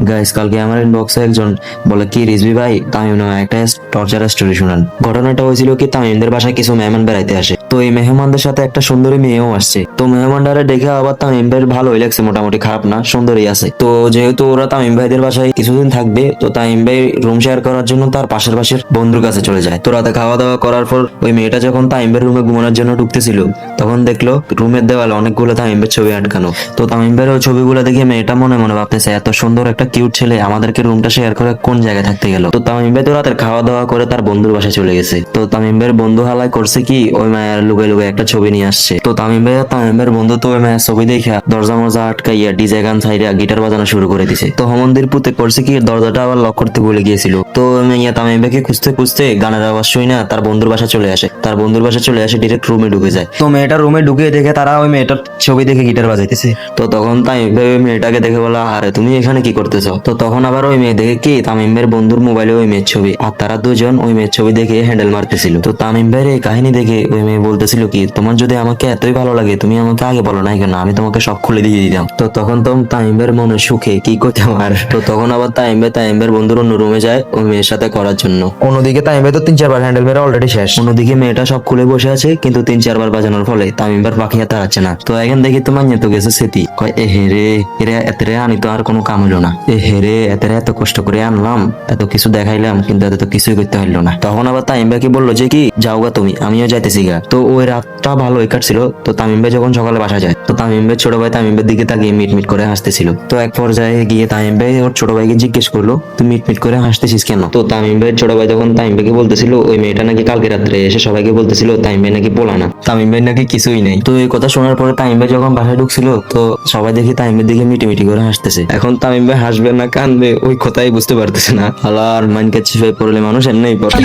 Guys কালকে আমার ইনবক্সে একজন বলে কি রিজভি ভাই তামিম নামে একটা টর্চার স্টোরি শুনান। ঘটনাটা হয়েছিল কি তামিমদের বাসায় কিছু মেহমান বেড়াইতে আসে, তো এই মেহমানদের সাথে একটা সুন্দরী মেয়েও আসছে। তো মেহমানদারে দেখে আবার তামিম ভাইয়ের ভালোই লাগছে, মোটামুটি খারাপ না, সুন্দরী আছে। তো যেহেতু ওরা তামিম ভাইদের বাসায় কিছুদিন থাকবে, তো তামিম ভাই রুম শেয়ার করার জন্য তার পাশের বন্ধুর কাছে চলে যায়। তো রাতে খাওয়া দাওয়া করার পর ওই মেয়েটা যখন তামিম ভাইয়ের রুমে ঘুমানোর জন্য ঢুকতেছিল, তখন দেখলো রুমের দেওয়ালে অনেকগুলো তামিম ভাইয়ের ছবি আটকানো। তো তামিম ভাইয়ের ওই ছবিগুলো দেখে মেয়েটা মনে মনে ভাবতেছে এত সুন্দর একটা কিউট ছেলে আমাদেরকে রুমটা শেয়ার করে কোন জায়গায় থাকতে গেল। তো তামিম ভাই তো রাতের খাওয়া দাওয়া করে তার বন্ধুর বাসায় চলে গেছে। তো তামিম ভাইয়ের বন্ধু হালাই করছে কি ওই মায়ের লুকাই লুকাই একটা ছবি নিয়ে আসছে। তো তামিম ভাইয়ের বন্ধু তো ওই মায়ের ছবি দেখা দরজা মরজা আটকাইয়া ডিজে গান ছাইরা গিটার বাজানো শুরু করে দিছে। তো হমন্দির পুতে করছে কি দরজাটা আবার লক করতে ভুলে গিয়েছিল। তো মেয়ে তামিম ভাইকে খুঁজতে খুঁজতে গানের আওয়াজ শুই না তার বন্ধুর বাসা চলে আসে। তার বন্ধুর বাসা চলে আসে ডিরেক্ট রুমে ঢুকে যায়। তো মেয়েটা রুমে ঢুকে দেখে তারা ওই মেয়েটার ছবি দেখে গিটার বাজাইতেছে। তো তখন তামিম ভাই ওই মেয়েটাকে দেখে বলা আরে তুমি এখানে কি করতেছো। তো তখন আবার ওই মেয়ে দেখে কি তামিম ভাইয়ের বন্ধুর মোবাইলে ওই মেয়ের ছবি, আর তারা দুজন ওই মেয়ের ছবি দেখে হ্যান্ডেল মারতেছিল। তো তামিম ভাইয়ের এই কাহিনী দেখে ওই মেয়ে বলতেছিল কি তোমার যদি আমাকে এতই ভালো লাগে তুমি আমাকে আগে বলো নাই কেন, আমি তোমাকে সব খুলে দিয়ে দিতাম। তো তখন তো তামিম ভাইয়ের মনে সুখে কি করতে আর। তো তখন আবার তামিম ভাইয়ের বন্ধুর অন্য রুমে যায় ওই মেয়ের সাথে করার জন্য। অন্যদিকে তামিম ভাই তো 3-4 বার হ্যান্ডেল মেরে অলরেডি শেষ। অন্যদিকে মেয়েটা সব খুলে বসে আছে, কিন্তু 3-4 বার বাজানোর ফলে তামিম ভাইয়ের পাখি হাতে আছে না। তো এখন দেখি তোমার নিয়ে তো গেছে সেতি কয় এ হেরে এরে এতরে আনি তো আর কোনো কাম হলো না। এ হেরে এতরে এত কষ্ট করে আনলাম, এত কিছু দেখাইলাম, কিন্তু এত তো কিছুই করতে হইলো না। তখন আবার তামিম ভাইকে বললো যে কি যাও গা তুমি, আমিও যাইতেছি গা। তো ওই রাতটা ভালোই কাটছিল। তো তামিম ভাই যখন সকালে বাসা যায়, তো তামিম ভাই ছোট ভাই তামিম ভাইয়ের দিকে তাকিয়ে মিট মিট করে হাসতেছিল। তো এক পর্যায়ে গিয়ে তামিম ভাই ওর ছোট ভাইকে জিজ্ঞেস করলো তুই মিট মিট করে হাসতেছিস কেন। তো তামিম ভাইয়ের ছোট ভাই তখন তামিম ভাইকে বলতেছিল ওই মেয়েটা নাকি কালকে রাত্রে এসে সবাইকে বলতেছিল তামিম ভাই নাকি পোলা না, তামিম ভাই নাকি কিছুই নেই। তো এই কথা শোনার পরে তামিম ভাই যখন বাসায় ঢুকছিল, তো সবাই দেখি তামিম ভাইয়ের দিকে মিটি মিটি করে হাসতেছে। এখন তামিম ভাই হাসবে না কানবে ওই কথাই বুঝতে পারতেছে না। হালার মাইন্ড কাছে পড়লে মানুষ এমনি পড়ে।